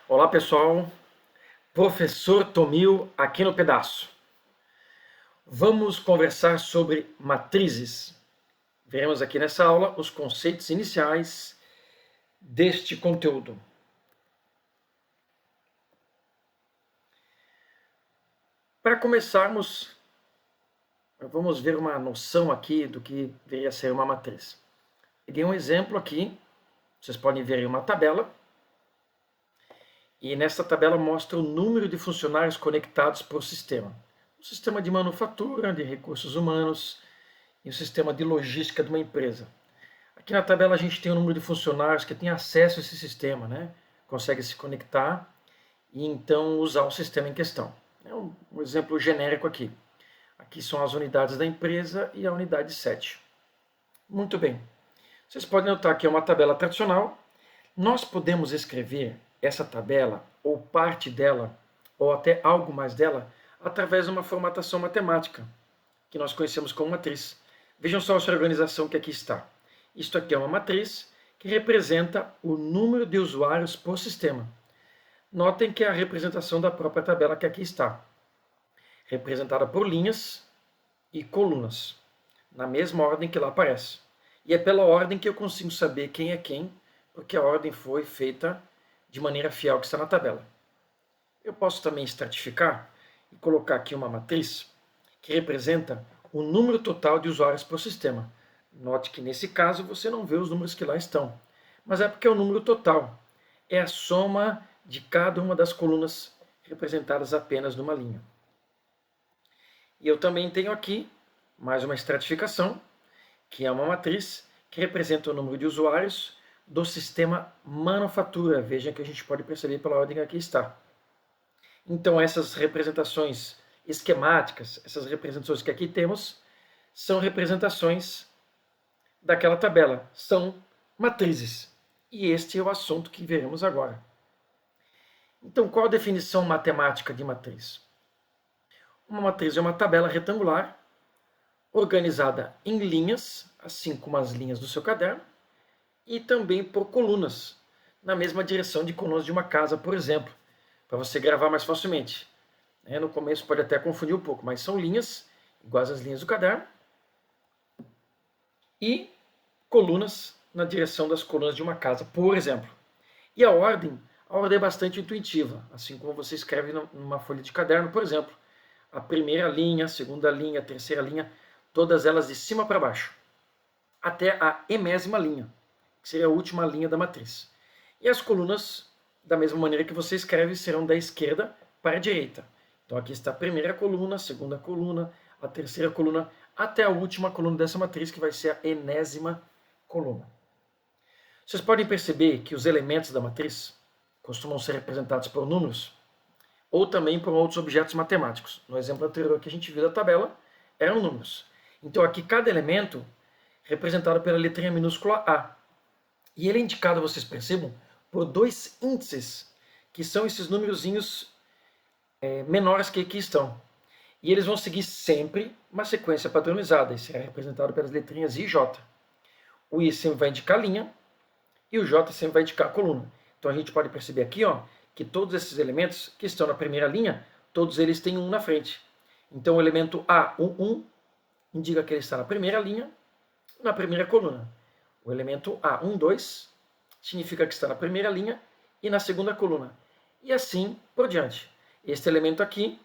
Olá pessoal, professor Tomil aqui no pedaço. Vamos conversar sobre matrizes. Veremos aqui nessa aula os conceitos iniciais deste conteúdo. Para começarmos, vamos ver uma noção aqui do que deveria ser uma matriz. Peguei um exemplo aqui, vocês podem ver aí uma tabela. E nessa tabela mostra o número de funcionários conectados por sistema. O sistema de manufatura, de recursos humanos e o sistema de logística de uma empresa. Aqui na tabela a gente tem o número de funcionários que tem acesso a esse sistema, né? Consegue se conectar e então usar o sistema em questão. É um exemplo genérico aqui. Aqui são as unidades da empresa e a unidade 7. Muito bem. Vocês podem notar que é uma tabela tradicional. Nós podemos escrever essa tabela, ou parte dela, ou até algo mais dela, através de uma formatação matemática, que nós conhecemos como matriz. Vejam só essa organização que aqui está. Isto aqui é uma matriz que representa o número de usuários por sistema. Notem que é a representação da própria tabela que aqui está, representada por linhas e colunas, na mesma ordem que lá aparece. E é pela ordem que eu consigo saber quem é quem, porque a ordem foi feita de maneira fiel que está na tabela. Eu posso também estratificar e colocar aqui uma matriz que representa o número total de usuários por sistema. Note que nesse caso você não vê os números que lá estão, mas é porque é o número total. É a soma de cada uma das colunas representadas apenas numa linha. E eu também tenho aqui mais uma estratificação, que é uma matriz que representa o número de usuários do sistema manufatura. Vejam que a gente pode perceber pela ordem que aqui está. Então essas representações esquemáticas, essas representações que aqui temos, são representações daquela tabela, são matrizes. E este é o assunto que veremos agora. Então qual a definição matemática de matriz? Uma matriz é uma tabela retangular, organizada em linhas, assim como as linhas do seu caderno, e também por colunas, na mesma direção de colunas de uma casa, por exemplo, para você gravar mais facilmente. No começo pode até confundir um pouco, mas são linhas, iguais às linhas do caderno, e colunas na direção das colunas de uma casa, por exemplo. E a ordem é bastante intuitiva, assim como você escreve numa folha de caderno, por exemplo. A primeira linha, a segunda linha, a terceira linha, todas elas de cima para baixo, até a enésima linha, que seria a última linha da matriz. E as colunas, da mesma maneira que você escreve, serão da esquerda para a direita. Então aqui está a primeira coluna, a segunda coluna, a terceira coluna, até a última coluna dessa matriz, que vai ser a enésima coluna. Vocês podem perceber que os elementos da matriz costumam ser representados por números ou também por outros objetos matemáticos. No exemplo anterior que a gente viu da tabela, eram números. Então aqui cada elemento representado pela letrinha minúscula A. E ele é indicado, vocês percebam, por dois índices, que são esses númerozinhos menores que aqui estão. E eles vão seguir sempre uma sequência padronizada, e será representado pelas letrinhas I e J. O I sempre vai indicar a linha, e o J sempre vai indicar a coluna. Então a gente pode perceber aqui, que todos esses elementos que estão na primeira linha, todos eles têm um na frente. Então o elemento A, o 1, indica que ele está na primeira linha, na primeira coluna. O elemento A, 1, 2, significa que está na primeira linha e na segunda coluna. E assim por diante. Este elemento aqui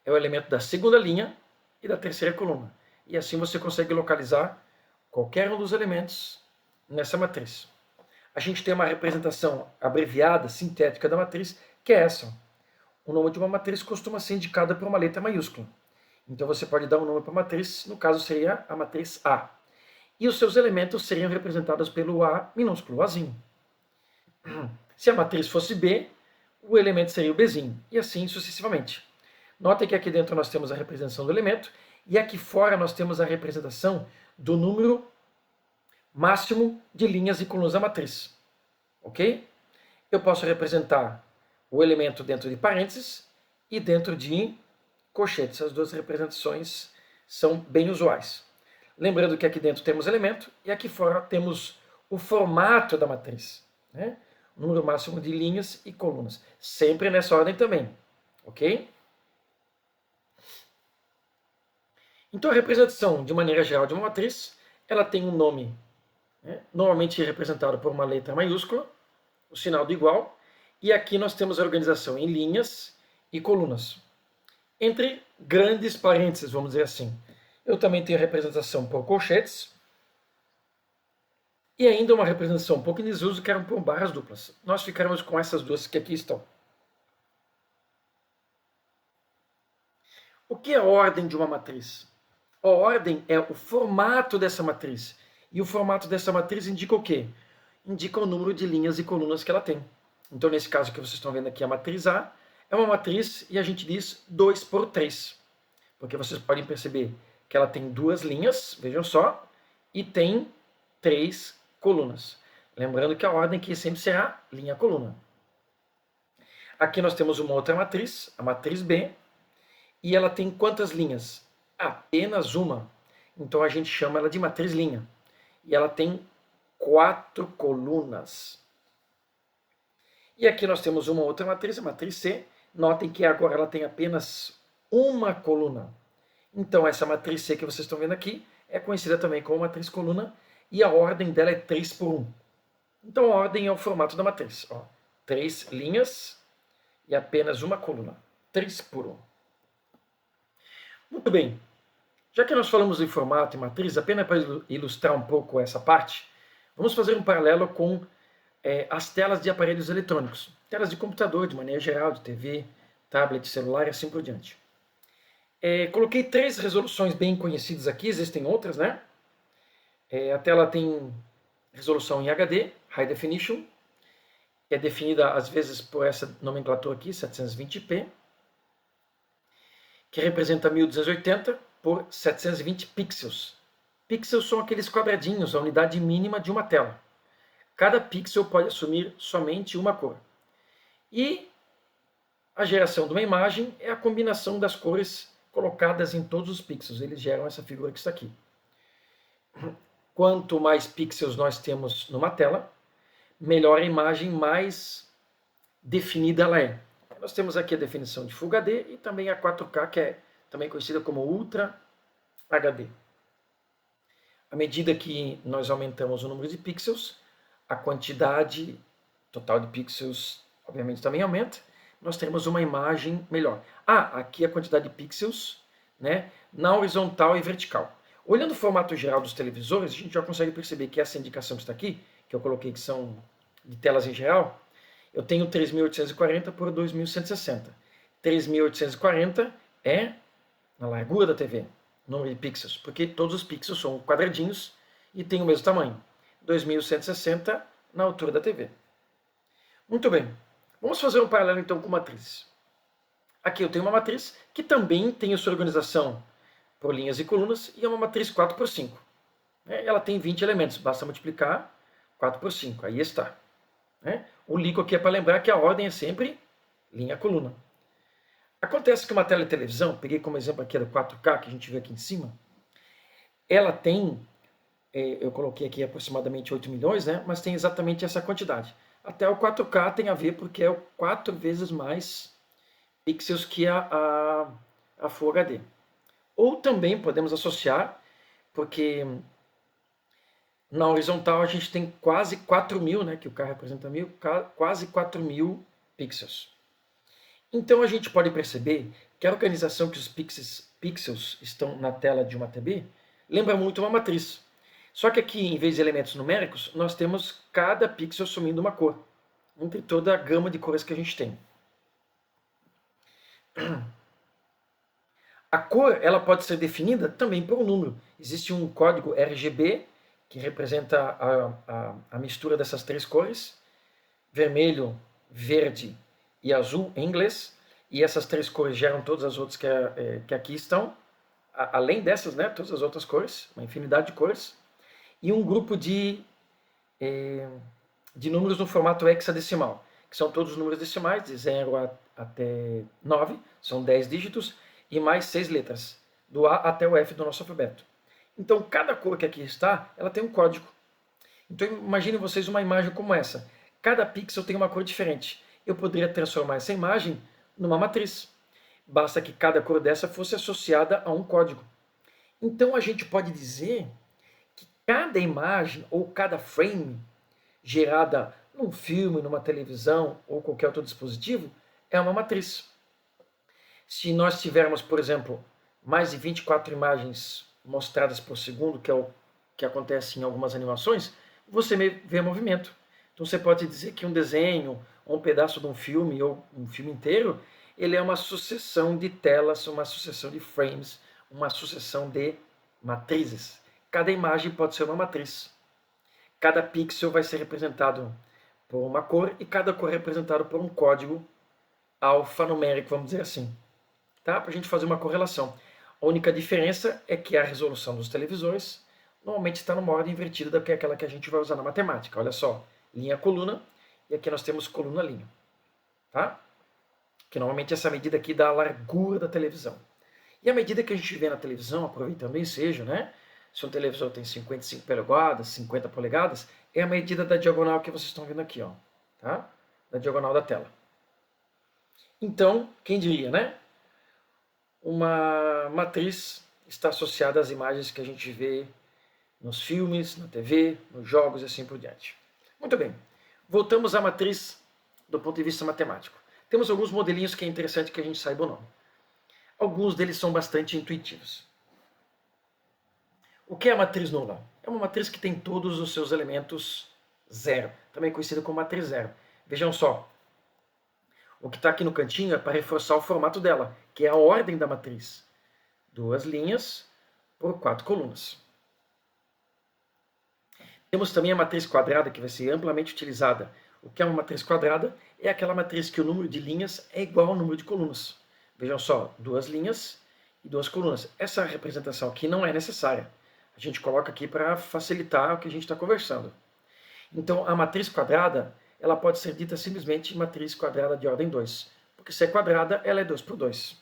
é o elemento da segunda linha e da terceira coluna. E assim você consegue localizar qualquer um dos elementos nessa matriz. A gente tem uma representação abreviada, sintética da matriz, que é essa. O nome de uma matriz costuma ser indicado por uma letra maiúscula. Então você pode dar um nome para a matriz, no caso seria a matriz A. E os seus elementos seriam representados pelo A minúsculo, o Azinho. Se a matriz fosse B, o elemento seria o Bzinho, e assim sucessivamente. Notem que aqui dentro nós temos a representação do elemento, e aqui fora nós temos a representação do número máximo de linhas e colunas da matriz. Ok? Eu posso representar o elemento dentro de parênteses e dentro de colchetes. As duas representações são bem usuais. Lembrando que aqui dentro temos elemento e aqui fora temos o formato da matriz. número máximo de linhas e colunas. Sempre nessa ordem também, ok? Então a representação, de maneira geral, de uma matriz, ela tem um nome, né, normalmente representado por uma letra maiúscula, o sinal do igual, e aqui nós temos a organização em linhas e colunas. Entre grandes parênteses, vamos dizer assim. Eu também tenho a representação por colchetes, e ainda uma representação um pouco em desuso, que eram por barras duplas. Nós ficaremos com essas duas que aqui estão. O que é a ordem de uma matriz? A ordem é o formato dessa matriz. E o formato dessa matriz indica o quê? Indica o número de linhas e colunas que ela tem. Então, nesse caso que vocês estão vendo aqui, a matriz A é uma matriz e a gente diz 2 por 3. Porque vocês podem perceber que ela tem duas linhas, vejam só, e tem 3 colunas. Lembrando que a ordem aqui sempre será linha-coluna. Aqui nós temos uma outra matriz, a matriz B, e ela tem quantas linhas? Apenas uma. Então a gente chama ela de matriz linha. E ela tem 4 colunas. E aqui nós temos uma outra matriz, a matriz C. Notem que agora ela tem apenas uma coluna. Então essa matriz C que vocês estão vendo aqui é conhecida também como matriz coluna, e a ordem dela é 3 por 1. Então a ordem é o formato da matriz. 3 linhas e apenas uma coluna. 3 por 1. Muito bem. Já que nós falamos em formato e matriz, apenas para ilustrar um pouco essa parte, vamos fazer um paralelo com as telas de aparelhos eletrônicos. Telas de computador, de maneira geral, de TV, tablet, celular e assim por diante. Coloquei 3 resoluções bem conhecidas aqui, existem outras, né? A tela tem resolução em HD, High Definition, que é definida às vezes por essa nomenclatura aqui, 720p, que representa 1280 por 720 pixels. Pixels são aqueles quadradinhos, a unidade mínima de uma tela. Cada pixel pode assumir somente uma cor. E a geração de uma imagem é a combinação das cores colocadas em todos os pixels. Eles geram essa figura que está aqui. Quanto mais pixels nós temos numa tela, melhor a imagem, mais definida ela é. Nós temos aqui a definição de Full HD e também a 4K, que é também conhecida como Ultra HD. À medida que nós aumentamos o número de pixels, a quantidade total de pixels, obviamente, também aumenta. Nós temos uma imagem melhor. Aqui a quantidade de pixels, né, na horizontal e vertical. Olhando o formato geral dos televisores, a gente já consegue perceber que essa indicação que está aqui, que eu coloquei que são de telas em geral, eu tenho 3840 por 2160. 3840 é na largura da TV, número de pixels, porque todos os pixels são quadradinhos e têm o mesmo tamanho. 2160 na altura da TV. Muito bem. Vamos fazer um paralelo então com matrizes. Aqui eu tenho uma matriz que também tem a sua organização por linhas e colunas, e é uma matriz 4 por 5. Ela tem 20 elementos, basta multiplicar 4 por 5, aí está. O lico aqui é para lembrar que a ordem é sempre linha-coluna. Acontece que uma tela de televisão, peguei como exemplo aqui a do 4K, que a gente vê aqui em cima, ela tem, eu coloquei aqui aproximadamente 8 milhões, né, mas tem exatamente essa quantidade. Até o 4K tem a ver porque é 4 vezes mais pixels que a Full HD. Ou também podemos associar, porque na horizontal a gente tem quase 4.000, né, que o K representa 1000, quase 4.000 pixels. Então a gente pode perceber que a organização que os pixels estão na tela de uma TV lembra muito uma matriz. Só que aqui, em vez de elementos numéricos, nós temos cada pixel assumindo uma cor, entre toda a gama de cores que a gente tem. A cor ela pode ser definida também por um número. Existe um código RGB, que representa a mistura dessas 3 cores, vermelho, verde e azul em inglês, e essas 3 cores geram todas as outras que aqui estão, além dessas, né, todas as outras cores, uma infinidade de cores, e um grupo de números no formato hexadecimal, que são todos os números decimais, de 0 até 9, são 10 dígitos, e mais 6 letras, do A até o F do nosso alfabeto. Então, cada cor que aqui está, ela tem um código. Então, imaginem vocês uma imagem como essa. Cada pixel tem uma cor diferente. Eu poderia transformar essa imagem numa matriz. Basta que cada cor dessa fosse associada a um código. Então a gente pode dizer que cada imagem ou cada frame gerada num filme, numa televisão ou qualquer outro dispositivo é uma matriz. Se nós tivermos, por exemplo, mais de 24 imagens mostradas por segundo, que é o que acontece em algumas animações, você vê movimento. Então você pode dizer que um desenho, ou um pedaço de um filme, ou um filme inteiro, ele é uma sucessão de telas, uma sucessão de frames, uma sucessão de matrizes. Cada imagem pode ser uma matriz. Cada pixel vai ser representado por uma cor e cada cor é representado por um código alfanumérico, vamos dizer assim. Tá? Para a gente fazer uma correlação. A única diferença é que a resolução dos televisores normalmente está numa ordem invertida do que aquela que a gente vai usar na matemática. Olha só, linha-coluna, e aqui nós temos coluna-linha. Tá? Que normalmente essa medida aqui dá a largura da televisão. E a medida que a gente vê na televisão, aproveitando o ensejo, né? Se um televisor tem 55 polegadas, 50 polegadas, é a medida da diagonal que vocês estão vendo aqui, ó, tá? Da diagonal da tela. Então, quem diria, né? Uma matriz está associada às imagens que a gente vê nos filmes, na TV, nos jogos e assim por diante. Muito bem, voltamos à matriz do ponto de vista matemático. Temos alguns modelinhos que é interessante que a gente saiba o nome. Alguns deles são bastante intuitivos. O que é a matriz nula? É uma matriz que tem todos os seus elementos zero, também conhecida como matriz zero. Vejam só, o que está aqui no cantinho é para reforçar o formato dela, que é a ordem da matriz. 2 linhas por 4 colunas. Temos também a matriz quadrada, que vai ser amplamente utilizada. O que é uma matriz quadrada? É aquela matriz que o número de linhas é igual ao número de colunas. Vejam só, 2 linhas e 2 colunas. Essa representação aqui não é necessária. A gente coloca aqui para facilitar o que a gente está conversando. Então, a matriz quadrada, ela pode ser dita simplesmente matriz quadrada de ordem 2. Porque se é quadrada, ela é 2 por 2.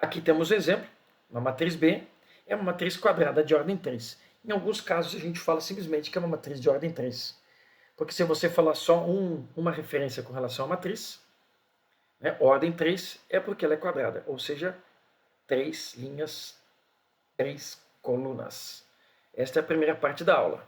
Aqui temos o exemplo. Uma matriz B é uma matriz quadrada de ordem 3. Em alguns casos, a gente fala simplesmente que é uma matriz de ordem 3. Porque se você falar só uma referência com relação à matriz, né, ordem 3 é porque ela é quadrada. Ou seja, 3 linhas, 3 colunas. Esta é a primeira parte da aula.